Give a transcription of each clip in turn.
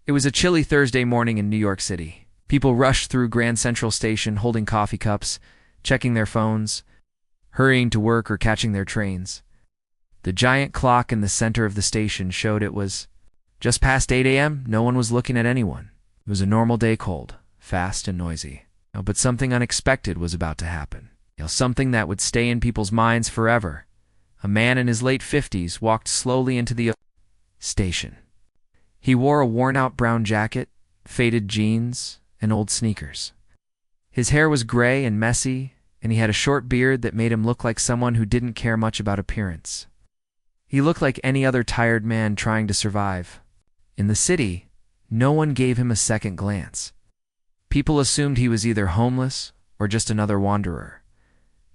It was a chilly Thursday morning in New York City. People rushed through Grand Central Station holding coffee cups, checking their phones, hurrying to work or catching their trains. The giant clock in the center of the station showed it was just past 8 a.m. No one was looking at anyone. It was a normal day, cold, fast, and noisy. But something unexpected was about to happen. Something that would stay in people's minds forever. A man in his late 50s walked slowly into the station. He wore a worn-out brown jacket, faded jeans, and old sneakers. His hair was gray and messy, and he had a short beard that made him look like someone who didn't care much about appearance. He looked like any other tired man trying to survive. In the city, no one gave him a second glance. People assumed he was either homeless or just another wanderer.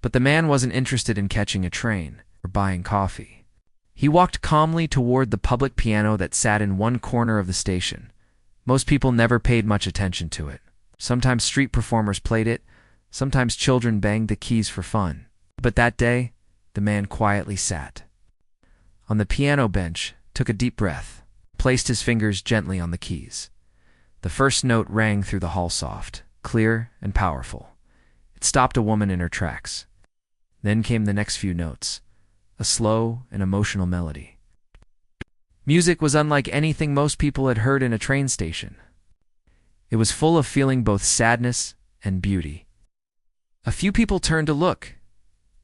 But the man wasn't interested in catching a train or buying coffee. He walked calmly toward the public piano that sat in one corner of the station. Most people never paid much attention to it. Sometimes street performers played it, sometimes children banged the keys for fun. But that day, the man quietly sat on the piano bench, took a deep breath, placed his fingers gently on the keys. The first note rang through the hall soft, clear, and powerful. It stopped a woman in her tracks. Then came the next few notes, a slow and emotional melody. Music was unlike anything most people had heard in a train station. It was full of feeling both sadness and beauty. A few people turned to look,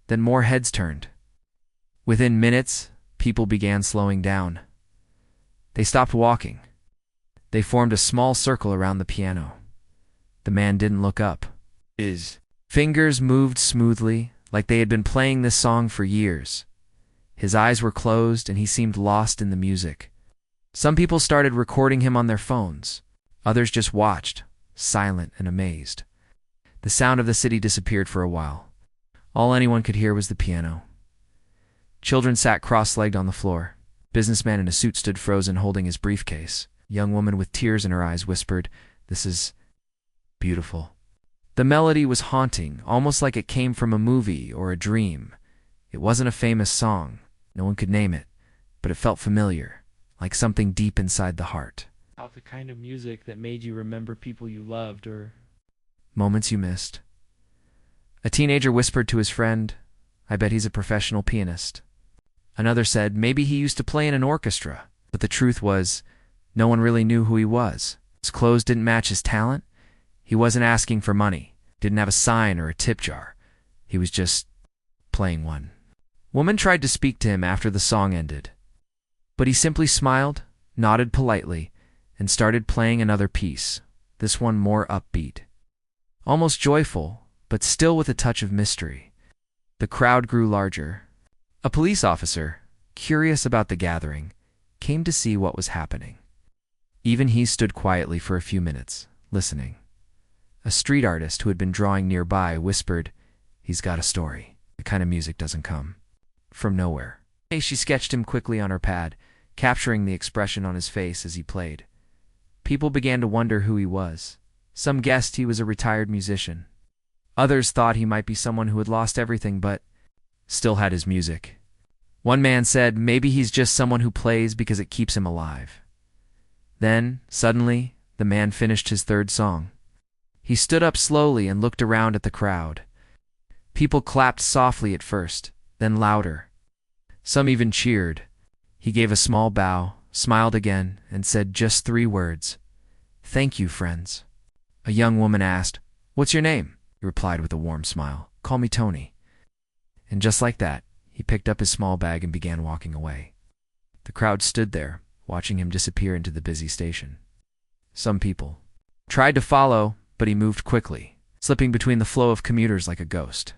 then more heads turned. Within minutes, people began slowing down. They stopped walking. They formed a small circle around the piano. The man didn't look up. His fingers moved smoothly, like they had been playing this song for years. His eyes were closed, and he seemed lost in the music. Some people started recording him on their phones. Others just watched, silent and amazed. The sound of the city disappeared for a while. All anyone could hear was the piano. Children sat cross-legged on the floor. A businessman in a suit stood frozen, holding his briefcase. A young woman with tears in her eyes whispered, "This is beautiful." The melody was haunting, almost like it came from a movie or a dream. It wasn't a famous song. No one could name it, but it felt familiar, like something deep inside the heart. The kind of music that made you remember people you loved or moments you missed. A teenager whispered to his friend, "I bet he's a professional pianist." Another said, "Maybe he used to play in an orchestra." But the truth was, no one really knew who he was. His clothes didn't match his talent. He wasn't asking for money, didn't have a sign or a tip jar. He was just playing one. Woman tried to speak to him after the song ended, but he simply smiled, nodded politely, and started playing another piece, this one more upbeat. Almost joyful, but still with a touch of mystery. The crowd grew larger. A police officer, curious about the gathering, came to see what was happening. Even he stood quietly for a few minutes, listening. A street artist who had been drawing nearby whispered, "He's got a story. The kind of music doesn't come from nowhere." She sketched him quickly on her pad, capturing the expression on his face as he played. People began to wonder who he was. Some guessed he was a retired musician. Others thought he might be someone who had lost everything but still had his music. One man said maybe he's just someone who plays because it keeps him alive. Then, suddenly, the man finished his third song. He stood up slowly and looked around at the crowd. People clapped softly at first, then louder. Some even cheered. He gave a small bow, smiled again, and said just 3 words, "Thank you, friends." A young woman asked, "What's your name?" He replied with a warm smile, "Call me Tony." And just like that, he picked up his small bag and began walking away. The crowd stood there, watching him disappear into the busy station. Some people tried to follow, but he moved quickly, slipping between the flow of commuters like a ghost.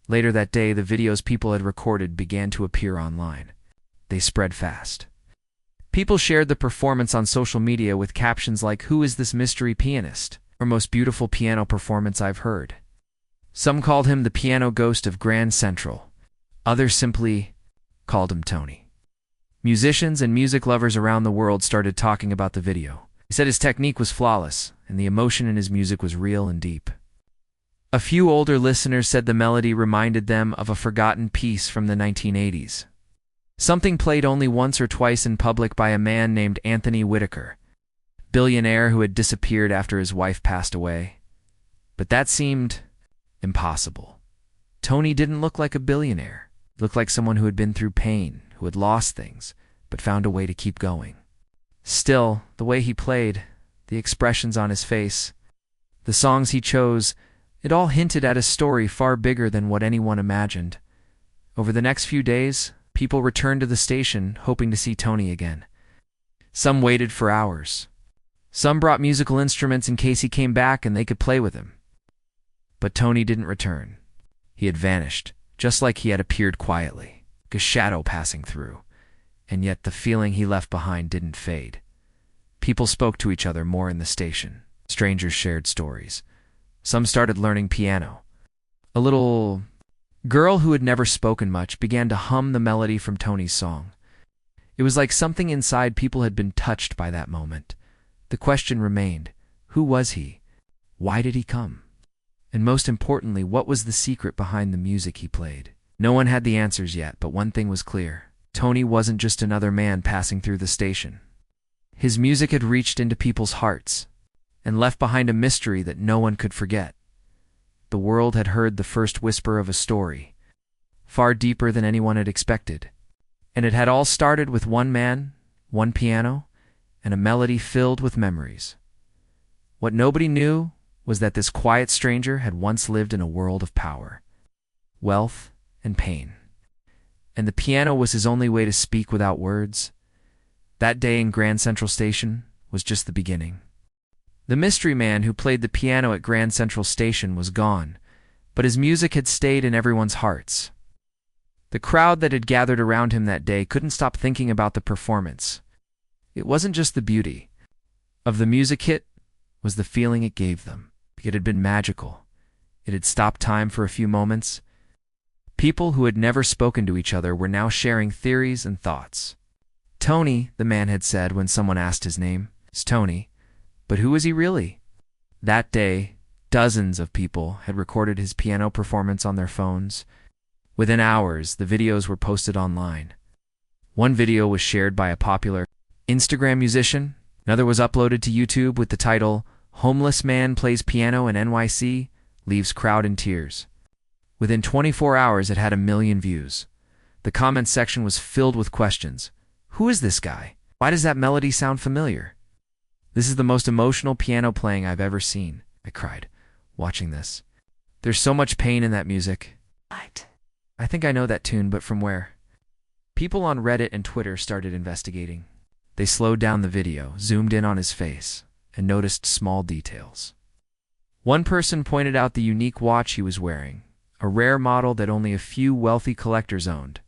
Later that day, the videos people had recorded began to appear online. They spread fast. People shared the performance on social media with captions like, "Who is this mystery pianist?" or "Most beautiful piano performance I've heard." Some called him the piano ghost of Grand Central. Others simply called him Tony. Musicians and music lovers around the world started talking about the video. They said his technique was flawless, and the emotion in his music was real and deep. A few older listeners said the melody reminded them of a forgotten piece from the 1980s. Something played only once or twice in public by a man named Anthony Whitaker. billionaire who had disappeared after his wife passed away. But that seemed impossible. Tony didn't look like a billionaire. He looked like someone who had been through pain, who had lost things, but found a way to keep going. Still, the way he played, the expressions on his face, the songs he chose, it all hinted at a story far bigger than what anyone imagined. Over the next few days, people returned to the station hoping to see Tony again. Some waited for hours. Some brought musical instruments in case he came back and they could play with him. But Tony didn't return. He had vanished, just like he had appeared quietly, like a shadow passing through. And yet the feeling he left behind didn't fade. People spoke to each other more in the station. Strangers shared stories. Some started learning piano. A little girl who had never spoken much began to hum the melody from Tony's song. It was like something inside people had been touched by that moment. The question remained, who was he? Why did he come? And most importantly, what was the secret behind the music he played? No one had the answers yet, but one thing was clear. Tony wasn't just another man passing through the station. His music had reached into people's hearts and left behind a mystery that no one could forget. The world had heard the first whisper of a story, far deeper than anyone had expected. And it had all started with one man, one piano, and a melody filled with memories. What nobody knew was that this quiet stranger had once lived in a world of power, wealth, and pain. And the piano was his only way to speak without words. That day in Grand Central Station was just the beginning. The mystery man who played the piano at Grand Central Station was gone, but his music had stayed in everyone's hearts. The crowd that had gathered around him that day couldn't stop thinking about the performance. It wasn't just the beauty of the music hit, was the feeling it gave them. It had been magical. It had stopped time for a few moments. People who had never spoken to each other were now sharing theories and thoughts. Tony, the man had said when someone asked his name, is Tony. But who was he really? That day, dozens of people had recorded his piano performance on their phones. Within hours, the videos were posted online. One video was shared by a popular Instagram musician. Another was uploaded to YouTube with the title, "Homeless Man Plays Piano in NYC, Leaves Crowd in Tears." Within 24 hours, it had 1 million views. The comments section was filled with questions. Who is this guy? Why does that melody sound familiar? This is the most emotional piano playing I've ever seen, I cried, watching this. There's so much pain in that music. What? I think I know that tune, but from where? People on Reddit and Twitter started investigating. They slowed down the video, zoomed in on his face, and noticed small details. One person pointed out the unique watch he was wearing, a rare model that only a few wealthy collectors owned.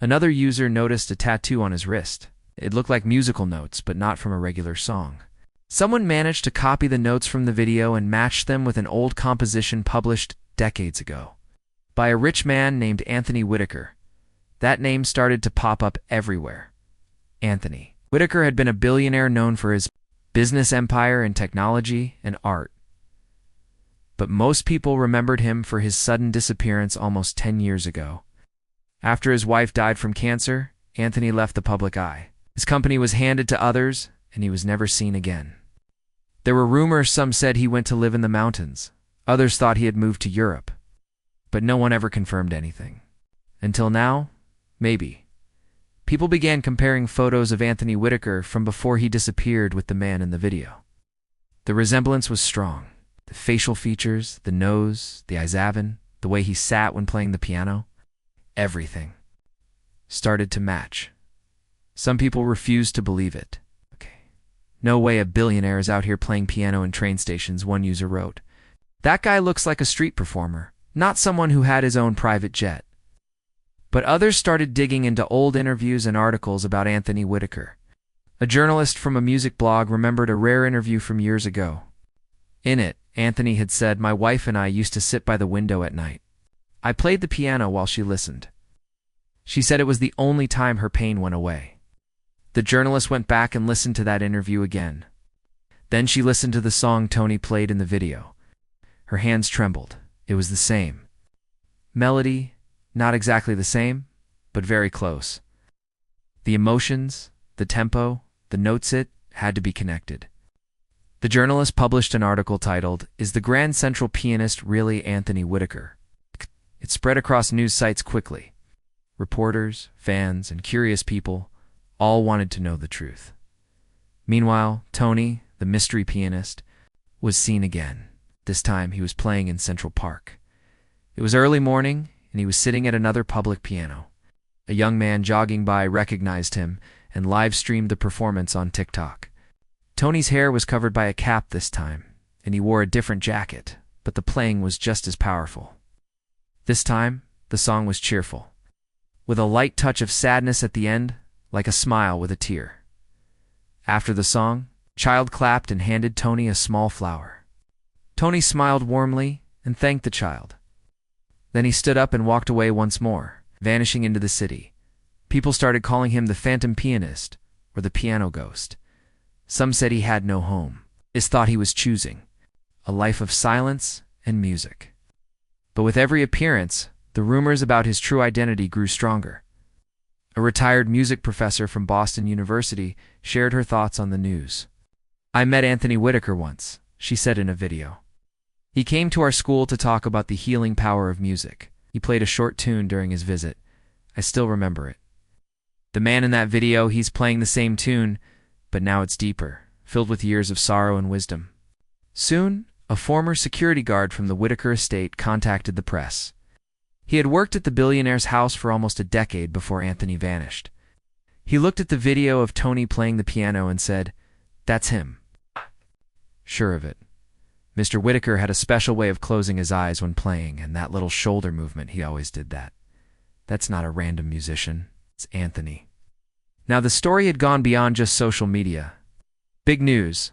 Another user noticed a tattoo on his wrist. It looked like musical notes, but not from a regular song. Someone managed to copy the notes from the video and match them with an old composition published decades ago by a rich man named Anthony Whitaker. That name started to pop up everywhere. Anthony Whitaker had been a billionaire known for his business empire in technology and art. But most people remembered him for his sudden disappearance almost 10 years ago. After his wife died from cancer, Anthony left the public eye. His company was handed to others, and he was never seen again. There were rumors. Some said he went to live in the mountains. Others thought he had moved to Europe. But no one ever confirmed anything. Until now, maybe. People began comparing photos of Anthony Whitaker from before he disappeared with the man in the video. The resemblance was strong. The facial features, the nose, the eyesavin, the way he sat when playing the piano, everything started to match. Some people refused to believe it. No way a billionaire is out here playing piano in train stations, one user wrote. That guy looks like a street performer, not someone who had his own private jet. But others started digging into old interviews and articles about Anthony Whitaker. A journalist from a music blog remembered a rare interview from years ago. In it, Anthony had said, "My wife and I used to sit by the window at night. I played the piano while she listened. She said it was the only time her pain went away." The journalist went back and listened to that interview again. Then she listened to the song Tony played in the video. Her hands trembled. It was the same. Melody, not exactly the same, but very close. The emotions, the tempo, the notes, it had to be connected. The journalist published an article titled, "Is the Grand Central Pianist Really Anthony Whitaker?" It spread across news sites quickly. Reporters, fans, and curious people all wanted to know the truth. Meanwhile, Tony, the mystery pianist, was seen again. This time he was playing in Central Park. It was early morning, and he was sitting at another public piano. A young man jogging by recognized him and live-streamed the performance on TikTok. Tony's hair was covered by a cap this time, and he wore a different jacket, but the playing was just as powerful. This time, the song was cheerful, with a light touch of sadness at the end, like a smile with a tear. After the song, a child clapped and handed Tony a small flower. Tony smiled warmly and thanked the child. Then he stood up and walked away once more, vanishing into the city. People started calling him the Phantom Pianist or the Piano Ghost. Some said he had no home. Others thought he was choosing a life of silence and music. But with every appearance, the rumors about his true identity grew stronger. A retired music professor from Boston University shared her thoughts on the news. "I met Anthony Whitaker once," she said in a video. "He came to our school to talk about the healing power of music. He played a short tune during his visit. I still remember it. The man in that video, he's playing the same tune, but now it's deeper, filled with years of sorrow and wisdom." Soon, a former security guard from the Whitaker estate contacted the press. He had worked at the billionaire's house for almost a decade before Anthony vanished. He looked at the video of Tony playing the piano and said, "That's him." Sure of it. Mr. Whitaker had a special way of closing his eyes when playing, and that little shoulder movement, he always did that. That's not a random musician. It's Anthony. Now, the story had gone beyond just social media. Big news.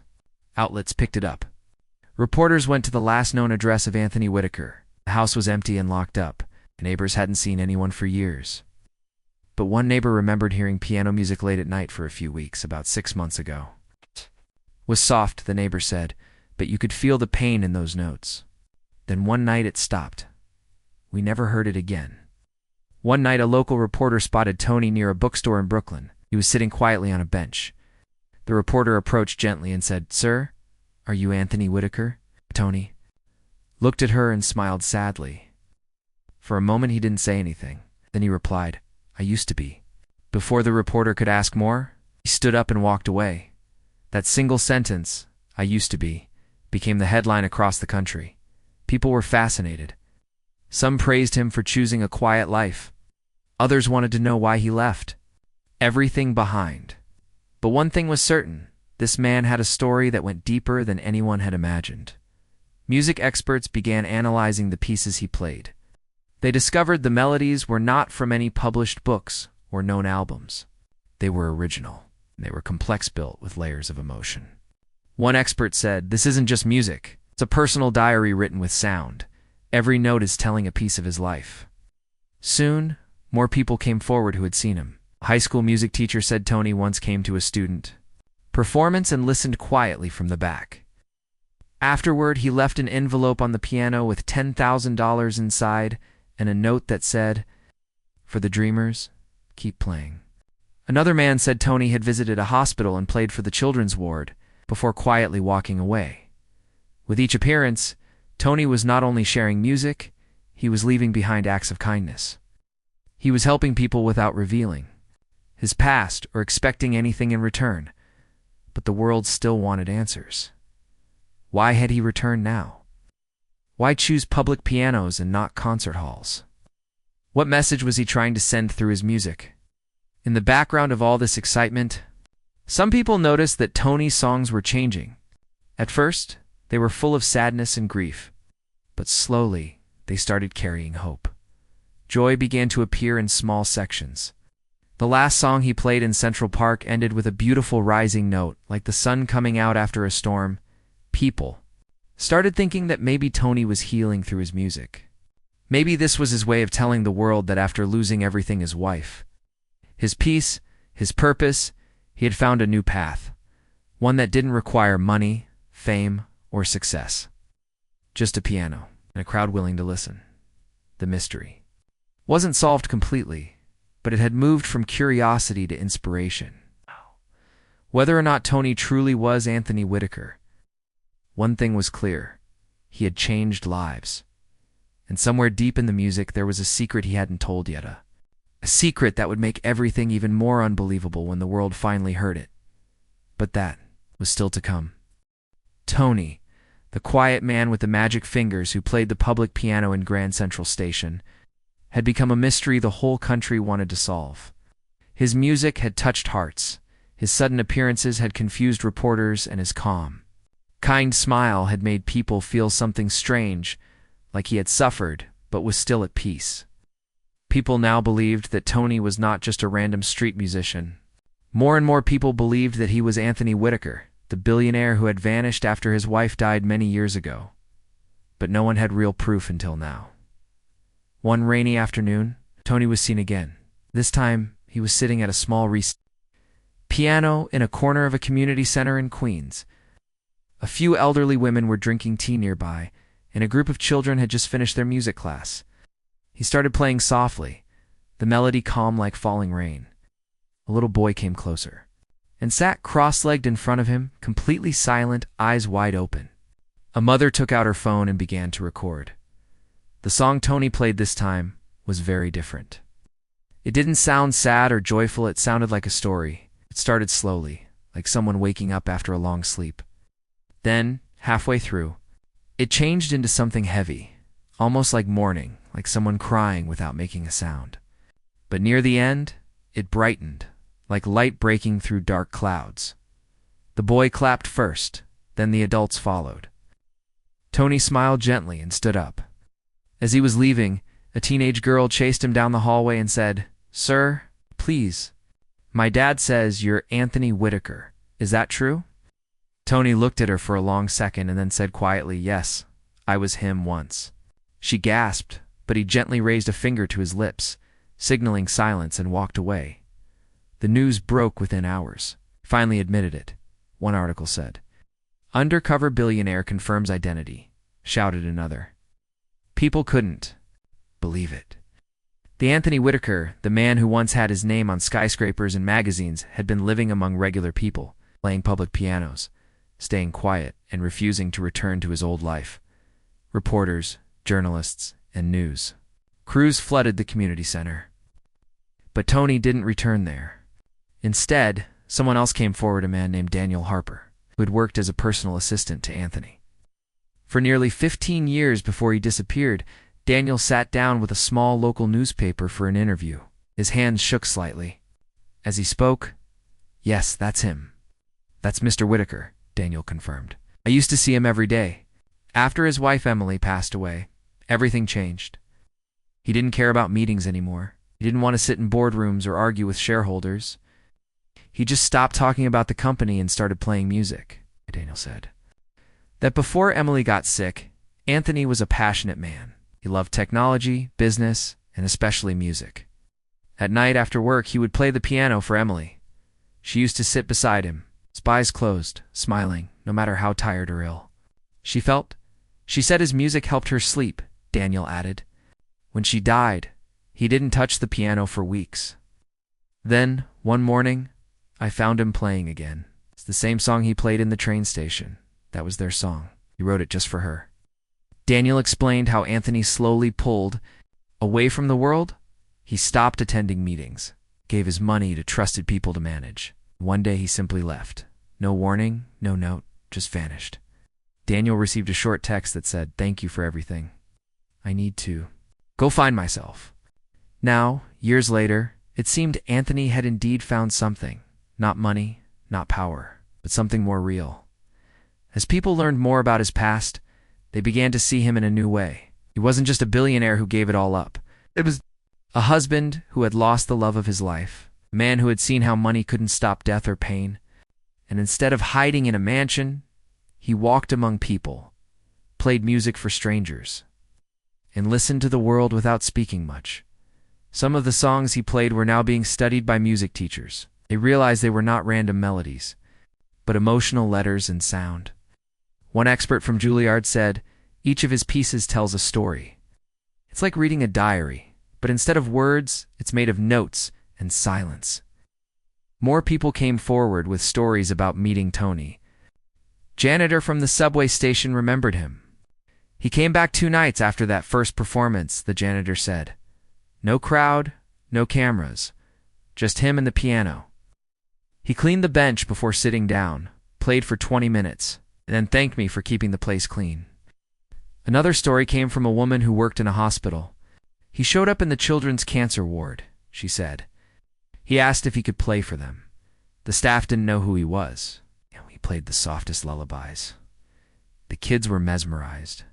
Outlets picked it up. Reporters went to the last known address of Anthony Whitaker. The house was empty and locked up. Neighbors hadn't seen anyone for years. But one neighbor remembered hearing piano music late at night for a few weeks, about 6 months ago. It was soft, the neighbor said, but you could feel the pain in those notes. Then one night it stopped. We never heard it again. One night a local reporter spotted Tony near a bookstore in Brooklyn. He was sitting quietly on a bench. The reporter approached gently and said, "Sir, are you Anthony Whitaker?" Tony looked at her and smiled sadly. For a moment he didn't say anything. Then he replied, "I used to be." Before the reporter could ask more, he stood up and walked away. That single sentence, "I used to be," became the headline across the country. People were fascinated. Some praised him for choosing a quiet life. Others wanted to know why he left everything behind. But one thing was certain, this man had a story that went deeper than anyone had imagined. Music experts began analyzing the pieces he played. They discovered the melodies were not from any published books or known albums. They were original. They were complex, built with layers of emotion. One expert said, "This isn't just music. It's a personal diary written with sound. Every note is telling a piece of his life." Soon, more people came forward who had seen him. A high school music teacher said Tony once came to a student performance and listened quietly from the back. Afterward, he left an envelope on the piano with $10,000 inside and a note that said, "For the dreamers, keep playing." Another man said Tony had visited a hospital and played for the children's ward before quietly walking away. With each appearance, Tony was not only sharing music, he was leaving behind acts of kindness. He was helping people without revealing his past or expecting anything in return. But the world still wanted answers. Why had he returned now? Why choose public pianos and not concert halls? What message was he trying to send through his music? In the background of all this excitement, some people noticed that Tony's songs were changing. At first, they were full of sadness and grief, but slowly they started carrying hope. Joy began to appear in small sections. The last song he played in Central Park ended with a beautiful rising note, like the sun coming out after a storm. People started thinking that maybe Tony was healing through his music. Maybe this was his way of telling the world that after losing everything, his wife, his peace, his purpose, he had found a new path, one that didn't require money, fame, or success. Just a piano and a crowd willing to listen. The mystery wasn't solved completely, but it had moved from curiosity to inspiration. Whether or not Tony truly was Anthony Whitaker, One thing was clear. He had changed lives. And somewhere deep in the music there was a secret he hadn't told yet. A secret that would make everything even more unbelievable when the world finally heard it. But that was still to come. Tony, the quiet man with the magic fingers who played the public piano in Grand Central Station, had become a mystery the whole country wanted to solve. His music had touched hearts. His sudden appearances had confused reporters, and his calm, kind smile had made people feel something strange, like he had suffered, but was still at peace. People now believed that Tony was not just a random street musician. More and more people believed that he was Anthony Whitaker, the billionaire who had vanished after his wife died many years ago. But no one had real proof until now. One rainy afternoon, Tony was seen again. This time, he was sitting at a small piano in a corner of a community center in Queens. A few elderly women were drinking tea nearby, and a group of children had just finished their music class. He started playing softly, the melody calm like falling rain. A little boy came closer and sat cross-legged in front of him, completely silent, eyes wide open. A mother took out her phone and began to record. The song Tony played this time was very different. It didn't sound sad or joyful, it sounded like a story. It started slowly, like someone waking up after a long sleep. Then, halfway through, it changed into something heavy, almost like mourning, like someone crying without making a sound. But near the end, it brightened, like light breaking through dark clouds. The boy clapped first, then the adults followed. Tony smiled gently and stood up. As he was leaving, a teenage girl chased him down the hallway and said, "Sir, please. My dad says you're Anthony Whitaker. Is that true?" Tony looked at her for a long second and then said quietly, "Yes, I was him once." She gasped, but he gently raised a finger to his lips, signaling silence, and walked away. The news broke within hours. Finally admitted it. One article said, "Undercover Billionaire confirms identity," shouted another. People couldn't believe it. The Anthony Whitaker, the man who once had his name on skyscrapers and magazines, had been living among regular people, playing public pianos, staying quiet, and refusing to return to his old life. Reporters, journalists, and news crews flooded the community center. But Tony didn't return there. Instead, someone else came forward, a man named Daniel Harper, who had worked as a personal assistant to Anthony. For nearly 15 years before he disappeared, Daniel sat down with a small local newspaper for an interview. His hands shook slightly. As he spoke, "Yes, that's him. That's Mr. Whitaker," Daniel confirmed. "I used to see him every day. After his wife Emily passed away, everything changed. He didn't care about meetings anymore. He didn't want to sit in boardrooms or argue with shareholders. He just stopped talking about the company and started playing music," Daniel said. That before Emily got sick, Anthony was a passionate man. He loved technology, business, and especially music. At night after work, he would play the piano for Emily. She used to sit beside him, his eyes closed, smiling, no matter how tired or ill. She said his music helped her sleep, Daniel added. When she died, he didn't touch the piano for weeks. Then, one morning, I found him playing again. It's the same song he played in the train station. That was their song. He wrote it just for her. Daniel explained how Anthony slowly pulled away from the world. He stopped attending meetings, gave his money to trusted people to manage. One day he simply left. No warning, no note, just vanished. Daniel received a short text that said, "Thank you for everything. I need to go find myself." Now, years later, it seemed Anthony had indeed found something. Not money, not power, but something more real. As people learned more about his past, they began to see him in a new way. He wasn't just a billionaire who gave it all up. It was a husband who had lost the love of his life, a man who had seen how money couldn't stop death or pain, and instead of hiding in a mansion, he walked among people, played music for strangers, and listened to the world without speaking much. Some of the songs he played were now being studied by music teachers. They realized they were not random melodies, but emotional letters and sound. One expert from Juilliard said, "Each of his pieces tells a story. It's like reading a diary, but instead of words, it's made of notes and silence." More people came forward with stories about meeting Tony. Janitor from the subway station remembered him. He came back 2 nights after that first performance, the janitor said. No crowd, no cameras, just him and the piano. He cleaned the bench before sitting down, played for 20 minutes, and then thanked me for keeping the place clean. Another story came from a woman who worked in a hospital. He showed up in the children's cancer ward, she said. He asked if he could play for them. The staff didn't know who he was. He played the softest lullabies. The kids were mesmerized.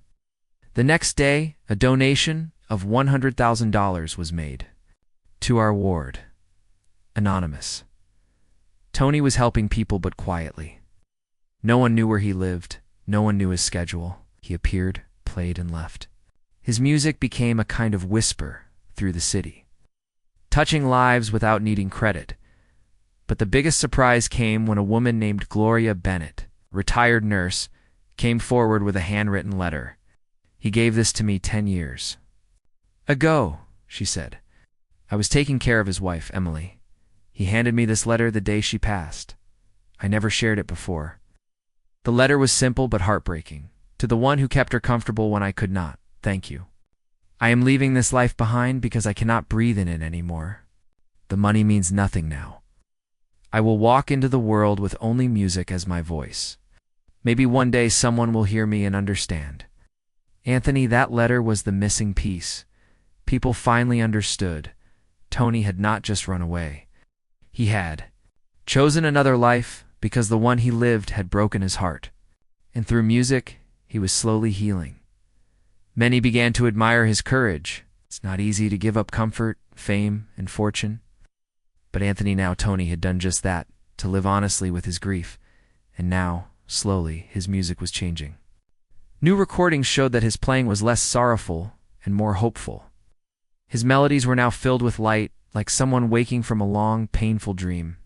The next day, a donation of $100,000 was made. To our ward. Anonymous. Tony was helping people, but quietly. No one knew where he lived. No one knew his schedule. He appeared, played, and left. His music became a kind of whisper through the city, touching lives without needing credit. But the biggest surprise came when a woman named Gloria Bennett, retired nurse, came forward with a handwritten letter. He gave this to me 10 years ago, she said. I was taking care of his wife, Emily. He handed me this letter the day she passed. I never shared it before. The letter was simple but heartbreaking. To the one who kept her comfortable when I could not, thank you. I am leaving this life behind because I cannot breathe in it anymore. The money means nothing now. I will walk into the world with only music as my voice. Maybe one day someone will hear me and understand. Anthony, that letter was the missing piece. People finally understood. Tony had not just run away. He had chosen another life because the one he lived had broken his heart. And through music, he was slowly healing. Many began to admire his courage. It's not easy to give up comfort, fame, and fortune. But Anthony, now Tony, had done just that, to live honestly with his grief. And now, slowly, his music was changing. New recordings showed that his playing was less sorrowful and more hopeful. His melodies were now filled with light, like someone waking from a long, painful dream.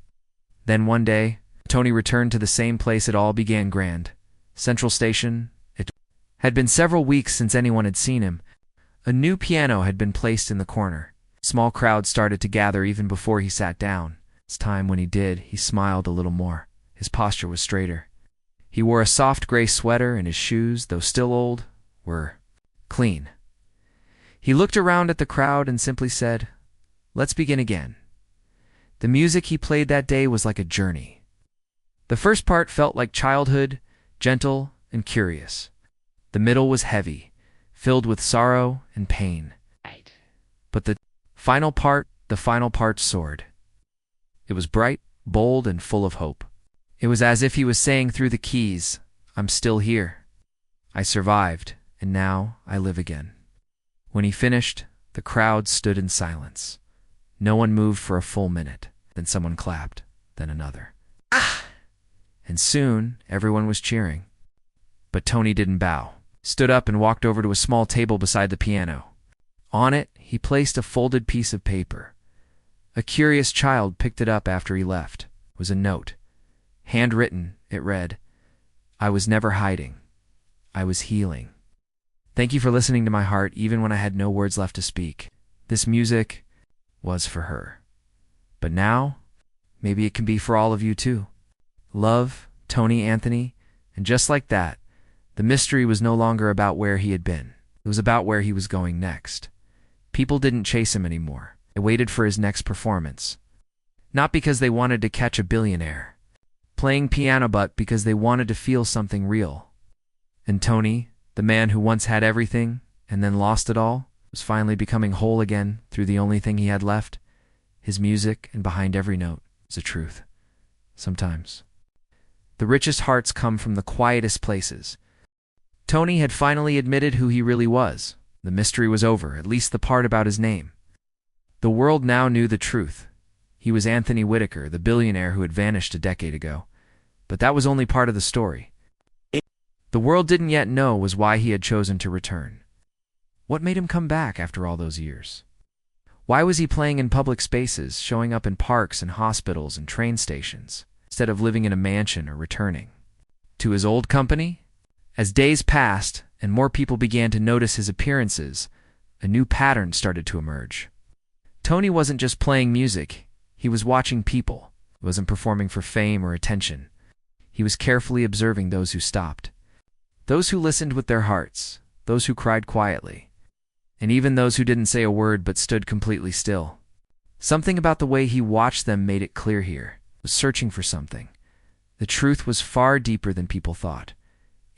Then one day, Tony returned to the same place it all began, Grand Central Station. It had been several weeks since anyone had seen him. A new piano had been placed in the corner. Small crowds started to gather even before he sat down. It's time when he did, he smiled a little more. His posture was straighter. He wore a soft gray sweater, and his shoes, though still old, were clean. He looked around at the crowd and simply said, "Let's begin again." The music he played that day was like a journey. The first part felt like childhood, gentle and curious. The middle was heavy, filled with sorrow and pain. But the final part soared. It was bright, bold, and full of hope. It was as if he was saying through the keys, "I'm still here. I survived, and now I live again." When he finished, the crowd stood in silence. No one moved for a full minute. Then someone clapped, then another. Ah! And soon, everyone was cheering. But Tony didn't bow. Stood up and walked over to a small table beside the piano. On it, he placed a folded piece of paper. A curious child picked it up after he left. It was a note. Handwritten, it read, "I was never hiding. I was healing. Thank you for listening to my heart even when I had no words left to speak. This music was for her. But now, maybe it can be for all of you too." Love, Tony Anthony, and just like that, the mystery was no longer about where he had been. It was about where he was going next. People didn't chase him anymore. They waited for his next performance. Not because they wanted to catch a billionaire playing piano, but because they wanted to feel something real. And Tony, the man who once had everything and then lost it all, was finally becoming whole again through the only thing he had left. His music, and behind every note is a truth. Sometimes the richest hearts come from the quietest places. Tony had finally admitted who he really was. The mystery was over, at least the part about his name. The world now knew the truth. He was Anthony Whitaker, the billionaire who had vanished a decade ago. But that was only part of the story. The world didn't yet know was why he had chosen to return. What made him come back after all those years? Why was he playing in public spaces, showing up in parks and hospitals and train stations, instead of living in a mansion or returning to his old company? As days passed and more people began to notice his appearances, a new pattern started to emerge. Tony wasn't just playing music. He was watching people. He wasn't performing for fame or attention. He was carefully observing those who stopped, those who listened with their hearts, those who cried quietly, and even those who didn't say a word but stood completely still. Something about the way he watched them made it clear here. He was searching for something. The truth was far deeper than people thought.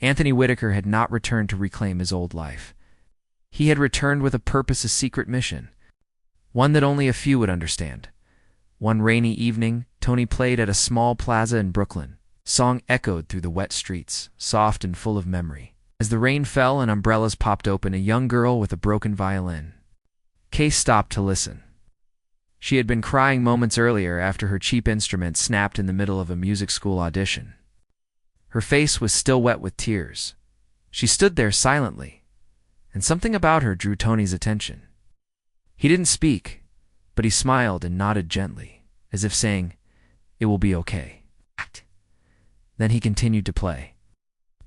Anthony Whitaker had not returned to reclaim his old life. He had returned with a purpose, a secret mission, one that only a few would understand. One rainy evening, Tony played at a small plaza in Brooklyn. Song echoed through the wet streets, soft and full of memory. As the rain fell and umbrellas popped open, a young girl with a broken violin. Kay stopped to listen. She had been crying moments earlier after her cheap instrument snapped in the middle of a music school audition. Her face was still wet with tears. She stood there silently, and something about her drew Tony's attention. He didn't speak, but he smiled and nodded gently, as if saying, "It will be okay." Then he continued to play.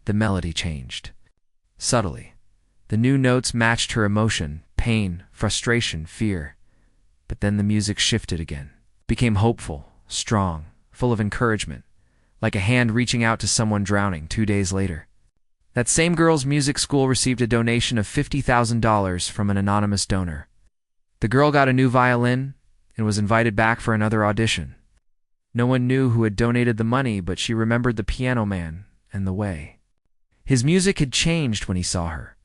The melody changed. Subtly. The new notes matched her emotion, pain, frustration, fear. But then the music shifted again, became hopeful, strong, full of encouragement, like a hand reaching out to someone drowning. 2 days later, that same girl's music school received a donation of $50,000 from an anonymous donor. The girl got a new violin and was invited back for another audition. No one knew who had donated the money, but she remembered the piano man and the way his music had changed when he saw her.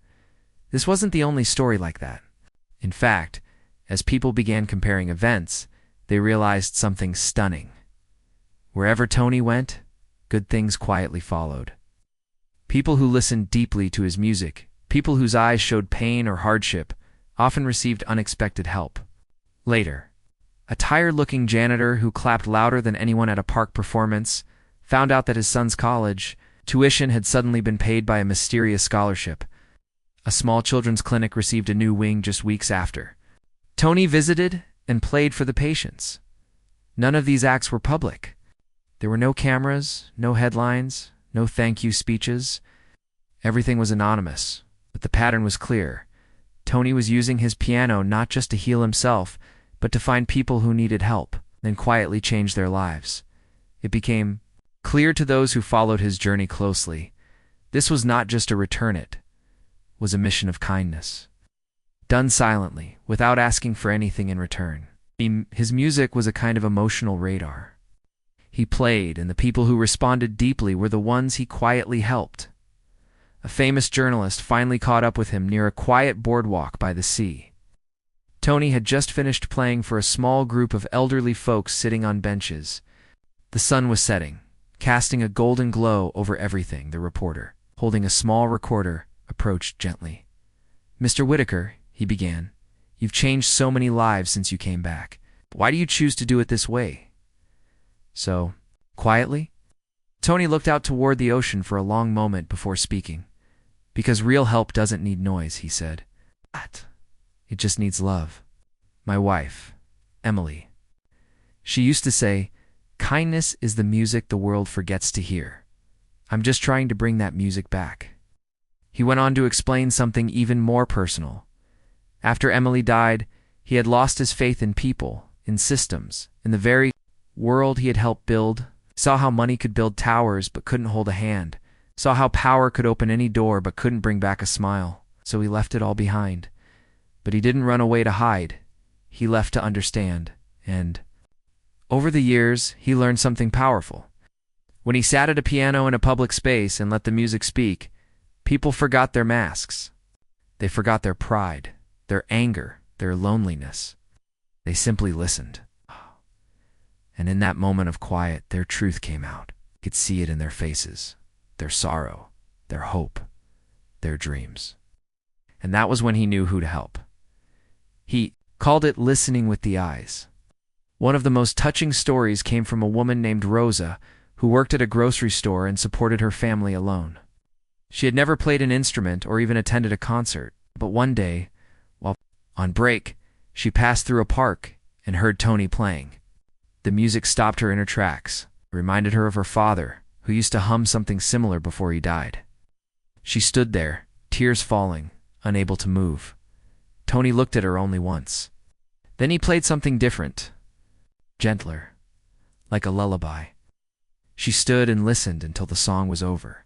This wasn't the only story like that. In fact, as people began comparing events, they realized something stunning. Wherever Tony went, good things quietly followed. People who listened deeply to his music, people whose eyes showed pain or hardship, often received unexpected help. Later, a tired-looking janitor who clapped louder than anyone at a park performance found out that his son's college tuition had suddenly been paid by a mysterious scholarship. A small children's clinic received a new wing just weeks after. Tony visited and played for the patients. None of these acts were public. There were no cameras, no headlines, no thank you speeches. Everything was anonymous, but the pattern was clear. Tony was using his piano not just to heal himself, but to find people who needed help, and quietly change their lives. It became clear to those who followed his journey closely. This was not just a return, it was a mission of kindness, done silently, without asking for anything in return. His music was a kind of emotional radar. He played, and the people who responded deeply were the ones he quietly helped. A famous journalist finally caught up with him near a quiet boardwalk by the sea. Tony had just finished playing for a small group of elderly folks sitting on benches. The sun was setting, casting a golden glow over everything. The reporter, holding a small recorder, approached gently. "Mr. Whitaker," he began, "you've changed so many lives since you came back. Why do you choose to do it this way?" So, quietly, Tony looked out toward the ocean for a long moment before speaking. "Because real help doesn't need noise," he said. "It just needs love. My wife, Emily, she used to say, 'Kindness is the music the world forgets to hear.' I'm just trying to bring that music back." He went on to explain something even more personal. After Emily died, he had lost his faith in people, in systems, in the very world he had helped build. He saw how money could build towers but couldn't hold a hand, saw how power could open any door but couldn't bring back a smile. So he left it all behind. But he didn't run away to hide. He left to understand. And over the years, he learned something powerful. When he sat at a piano in a public space and let the music speak, people forgot their masks. They forgot their pride, their anger, their loneliness. They simply listened. And in that moment of quiet, their truth came out. He could see it in their faces, their sorrow, their hope, their dreams. And that was when he knew who to help. He called it listening with the eyes. One of the most touching stories came from a woman named Rosa, who worked at a grocery store and supported her family alone. She had never played an instrument or even attended a concert, but one day, while on break, she passed through a park and heard Tony playing. The music stopped her in her tracks, reminded her of her father, who used to hum something similar before he died. She stood there, tears falling, unable to move. Tony looked at her only once. Then he played something different, gentler, like a lullaby. She stood and listened until the song was over.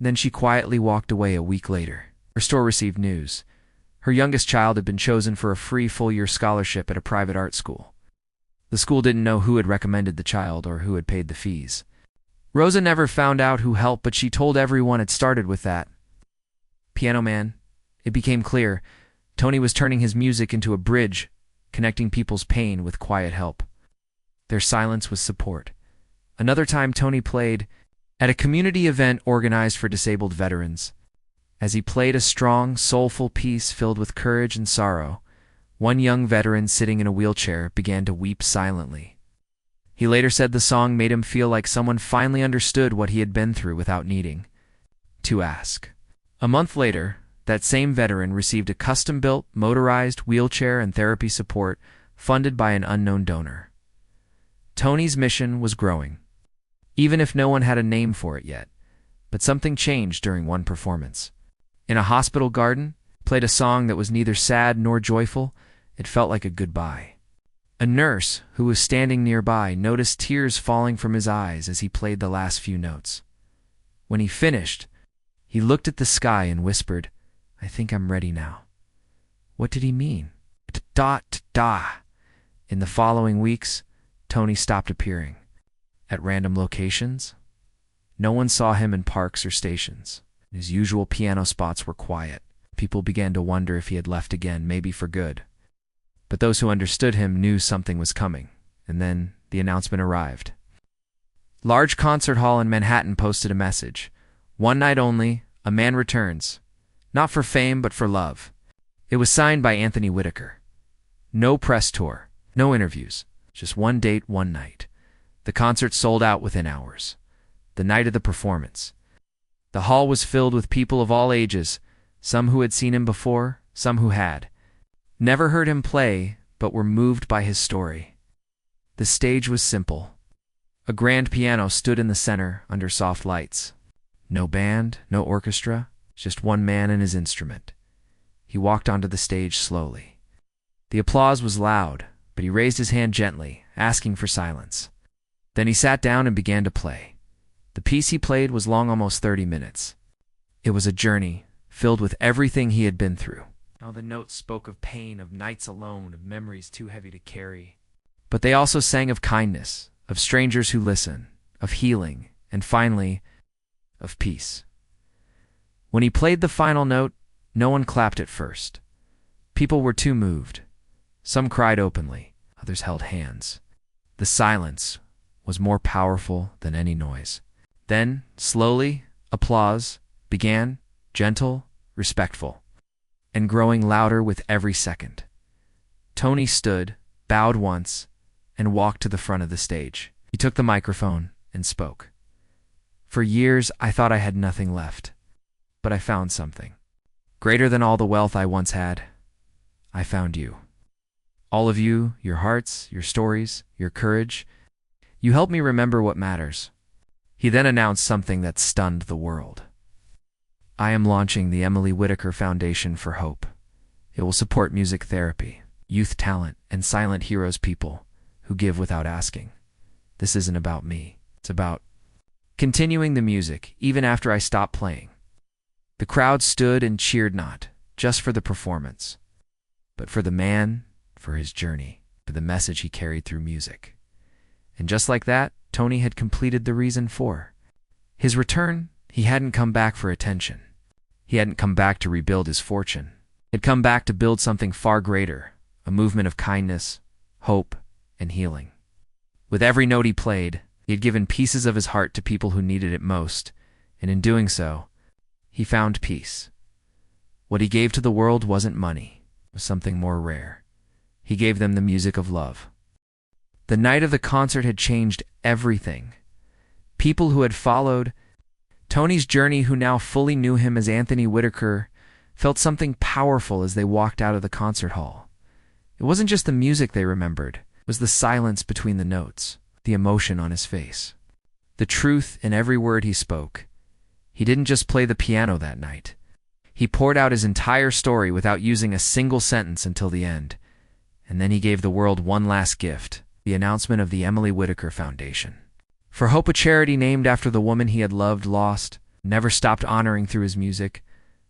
Then she quietly walked away. A week later, her store received news. Her youngest child had been chosen for a free full-year scholarship at a private art school. The school didn't know who had recommended the child or who had paid the fees. Rosa never found out who helped, but she told everyone it started with that piano man. It became clear Tony was turning his music into a bridge, connecting people's pain with quiet help. Their silence was support. Another time Tony played at a community event organized for disabled veterans. As he played a strong, soulful piece filled with courage and sorrow, one young veteran sitting in a wheelchair began to weep silently. He later said the song made him feel like someone finally understood what he had been through without needing to ask. A month later, that same veteran received a custom-built, motorized wheelchair and therapy support funded by an unknown donor. Tony's mission was growing, even if no one had a name for it yet. But something changed during one performance. In a hospital garden, he played a song that was neither sad nor joyful. It felt like a goodbye. A nurse who was standing nearby noticed tears falling from his eyes as he played the last few notes. When he finished, he looked at the sky and whispered, "I think I'm ready now." What did he mean? Da. In the following weeks, Tony stopped appearing at random locations. No one saw him in parks or stations. His usual piano spots were quiet. People began to wonder if he had left again, maybe for good. But those who understood him knew something was coming. And then the announcement arrived. Large concert hall in Manhattan posted a message. "One night only, a man returns. Not for fame, but for love." It was signed by Anthony Whitaker. No press tour, no interviews, just one date, one night. The concert sold out within hours. The night of the performance, the hall was filled with people of all ages, some who had seen him before, some who had never heard him play, but were moved by his story. The stage was simple. A grand piano stood in the center under soft lights. No band, no orchestra, just one man and his instrument. He walked onto the stage slowly. The applause was loud, but he raised his hand gently, asking for silence. Then he sat down and began to play. The piece he played was long, almost 30 minutes. It was a journey, filled with everything he had been through. Now the notes spoke of pain, of nights alone, of memories too heavy to carry. But they also sang of kindness, of strangers who listen, of healing, and finally, of peace. When he played the final note, no one clapped at first. People were too moved. Some cried openly, others held hands. The silence was more powerful than any noise. Then, slowly, applause began, gentle, respectful, and growing louder with every second. Tony stood, bowed once, and walked to the front of the stage. He took the microphone and spoke. "For years, I thought I had nothing left, but I found something. Greater than all the wealth I once had, I found you. All of you, your hearts, your stories, your courage, you helped me remember what matters." He then announced something that stunned the world. "I am launching the Emily Whitaker Foundation for Hope. It will support music therapy, youth talent, and silent heroes, people who give without asking. This isn't about me. It's about continuing the music even after I stop playing." The crowd stood and cheered, not just for the performance, but for the man, for his journey, for the message he carried through music. And just like that, Tony had completed the reason for his return. He hadn't come back for attention. He hadn't come back to rebuild his fortune. He had come back to build something far greater, a movement of kindness, hope, and healing. With every note he played, he had given pieces of his heart to people who needed it most, and in doing so, he found peace. What he gave to the world wasn't money, it was something more rare. He gave them the music of love. The night of the concert had changed everything. People who had followed Tony's journey, who now fully knew him as Anthony Whitaker, felt something powerful as they walked out of the concert hall. It wasn't just the music they remembered, it was the silence between the notes, the emotion on his face, the truth in every word he spoke. He didn't just play the piano that night. He poured out his entire story without using a single sentence until the end. And then he gave the world one last gift, the announcement of the Emily Whitaker Foundation. For Hope, a charity named after the woman he had loved, lost, never stopped honoring through his music,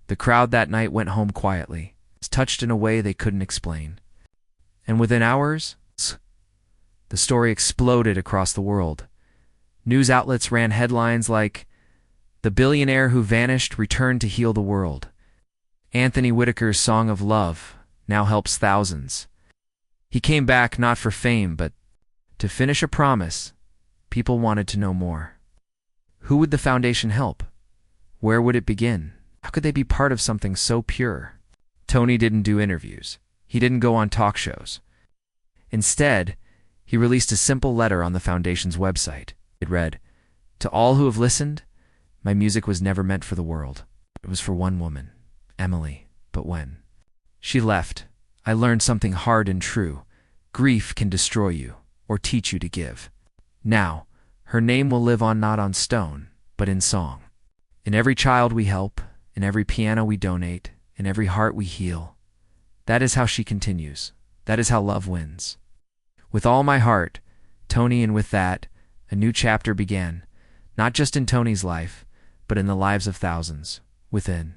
the crowd that night went home quietly, touched in a way they couldn't explain. And within hours, the story exploded across the world. News outlets ran headlines like, "The billionaire who vanished returned to heal the world. Anthony Whitaker's song of love now helps thousands." He came back not for fame, but to finish a promise. People wanted to know more. Who would the foundation help? Where would it begin? How could they be part of something so pure? Tony didn't do interviews. He didn't go on talk shows. Instead, he released a simple letter on the foundation's website. It read, "To all who have listened, my music was never meant for the world. It was for one woman, Emily. But when she left, I learned something hard and true. Grief can destroy you or teach you to give. Now, her name will live on, not on stone, but in song. In every child we help, in every piano we donate, in every heart we heal. That is how she continues. That is how love wins." With all my heart, Tony, and with that, a new chapter began, not just in Tony's life, but in the lives of thousands within.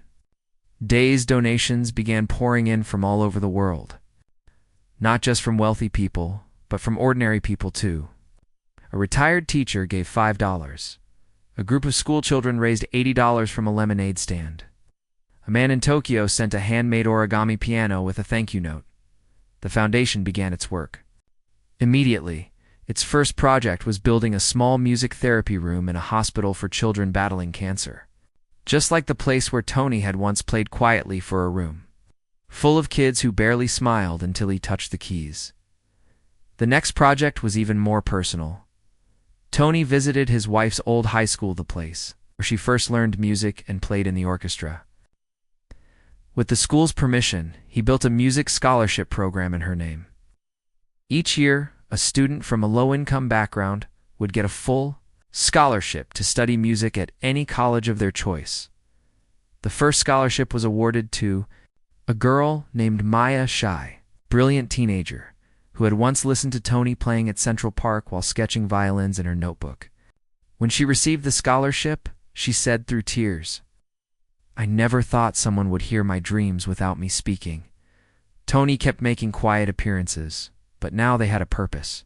Days donations began pouring in from all over the world. Not just from wealthy people, but from ordinary people too. A retired teacher gave $5. A group of school children raised $80 from a lemonade stand. A man in Tokyo sent a handmade origami piano with a thank you note. The foundation began its work. Immediately, its first project was building a small music therapy room in a hospital for children battling cancer. Just like the place where Tony had once played quietly for a room, full of kids who barely smiled until he touched the keys. The next project was even more personal. Tony visited his wife's old high school, the place where she first learned music and played in the orchestra. With the school's permission, he built a music scholarship program in her name. Each year, a student from a low-income background would get a full scholarship to study music at any college of their choice. The first scholarship was awarded to a girl named Maya Shai, brilliant teenager, who had once listened to Tony playing at Central Park while sketching violins in her notebook. When she received the scholarship, she said through tears, "I never thought someone would hear my dreams without me speaking." Tony kept making quiet appearances, but now they had a purpose.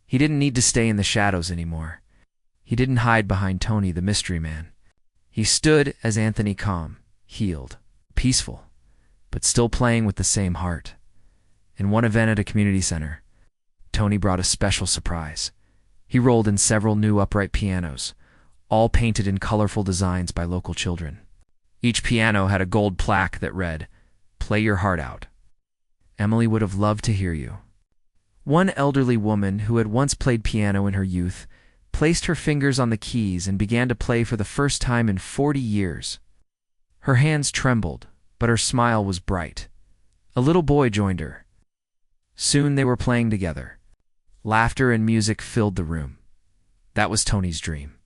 He didn't need to stay in the shadows anymore. He didn't hide behind Tony, the mystery man. He stood as Anthony, calm, healed, peaceful, but still playing with the same heart. In one event at a community center, Tony brought a special surprise. He rolled in several new upright pianos, all painted in colorful designs by local children. Each piano had a gold plaque that read, "Play your heart out. Emily would have loved to hear you." One elderly woman who had once played piano in her youth placed her fingers on the keys and began to play for the first time in 40 years. Her hands trembled, but her smile was bright. A little boy joined her. Soon they were playing together. Laughter and music filled the room. That was Tony's dream.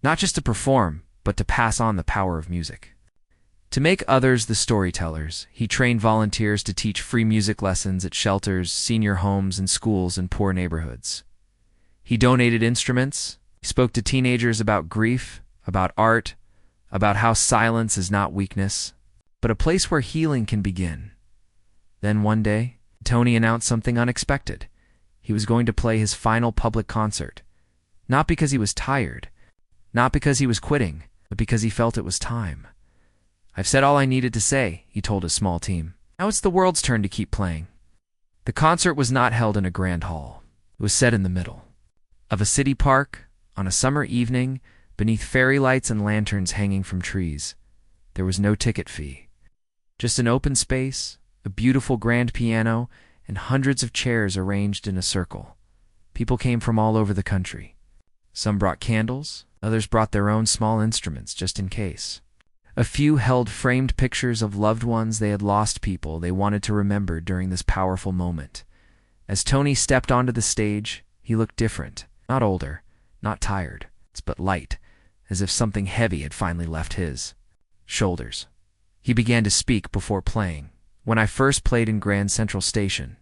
Not just to perform, but to pass on the power of music. To make others the storytellers, he trained volunteers to teach free music lessons at shelters, senior homes, and schools in poor neighborhoods. He donated instruments. He spoke to teenagers about grief, about art, about how silence is not weakness, but a place where healing can begin. Then one day, Tony announced something unexpected. He was going to play his final public concert. Not because he was tired, not because he was quitting, but because he felt it was time. "I've said all I needed to say," he told his small team. "Now it's the world's turn to keep playing." The concert was not held in a grand hall. It was set in the middle of a city park, on a summer evening, beneath fairy lights and lanterns hanging from trees. There was no ticket fee. Just an open space, a beautiful grand piano, and hundreds of chairs arranged in a circle. People came from all over the country. Some brought candles, others brought their own small instruments just in case. A few held framed pictures of loved ones they had lost, people they wanted to remember during this powerful moment. As Tony stepped onto the stage, he looked different, not older, not tired, but light, as if something heavy had finally left his shoulders. He began to speak before playing. "When I first played in Grand Central Station,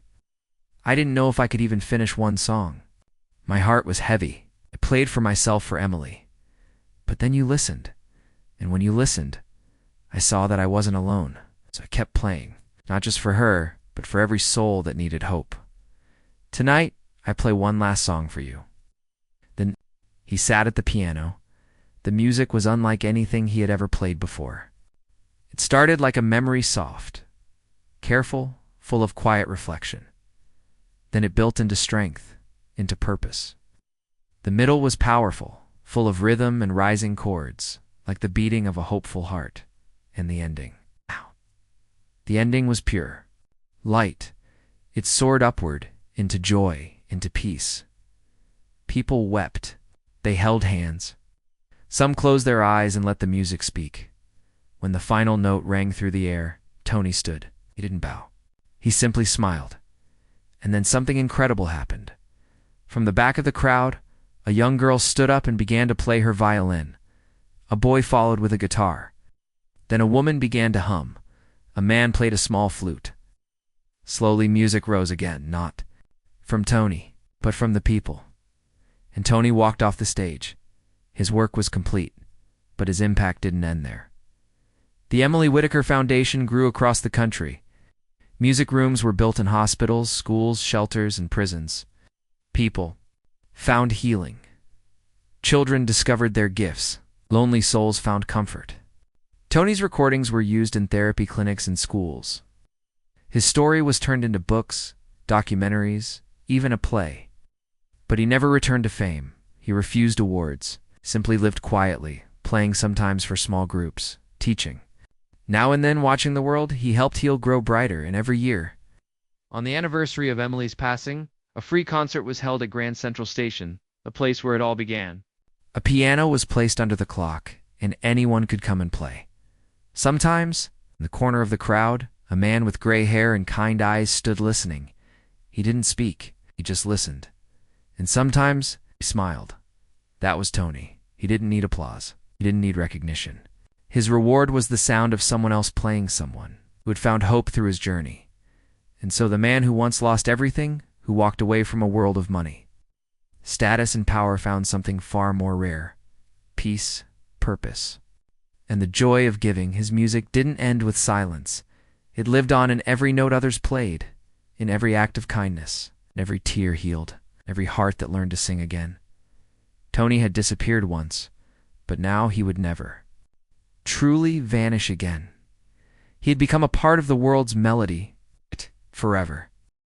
I didn't know if I could even finish one song. My heart was heavy. I played for myself, for Emily. But then you listened. And when you listened, I saw that I wasn't alone. So I kept playing, not just for her, but for every soul that needed hope. Tonight, I play one last song for you." Then he sat at the piano. The music was unlike anything he had ever played before. It started like a memory, soft, careful, full of quiet reflection. Then it built into strength, into purpose. The middle was powerful, full of rhythm and rising chords, like the beating of a hopeful heart. And the ending. The ending was pure, light. It soared upward, into joy, into peace. People wept. They held hands. Some closed their eyes and let the music speak. When the final note rang through the air, Tony stood. He didn't bow. He simply smiled. And then something incredible happened. From the back of the crowd, a young girl stood up and began to play her violin. A boy followed with a guitar. Then a woman began to hum. A man played a small flute. Slowly music rose again, not from Tony, but from the people. And Tony walked off the stage. His work was complete, but his impact didn't end there. The Emily Whitaker Foundation grew across the country. Music rooms were built in hospitals, schools, shelters, and prisons. People found healing. Children discovered their gifts. Lonely souls found comfort. Tony's recordings were used in therapy clinics and schools. His story was turned into books, documentaries, even a play. But he never returned to fame. He refused awards, simply lived quietly, playing sometimes for small groups, teaching. Now and then, watching the world, he helped heal grow brighter, and every year. On the anniversary of Emily's passing, a free concert was held at Grand Central Station, the place where it all began. A piano was placed under the clock, and anyone could come and play. Sometimes, in the corner of the crowd, a man with gray hair and kind eyes stood listening. He didn't speak, he just listened. And sometimes, he smiled. That was Tony. He didn't need applause. He didn't need recognition. His reward was the sound of someone else playing, someone who had found hope through his journey. And so the man who once lost everything, who walked away from a world of money, status, and power, found something far more rare: peace, purpose. And the joy of giving. His music didn't end with silence. It lived on in every note others played, in every act of kindness, in every tear healed, every heart that learned to sing again. Tony had disappeared once, but now he would never truly vanish again. He had become a part of the world's melody forever.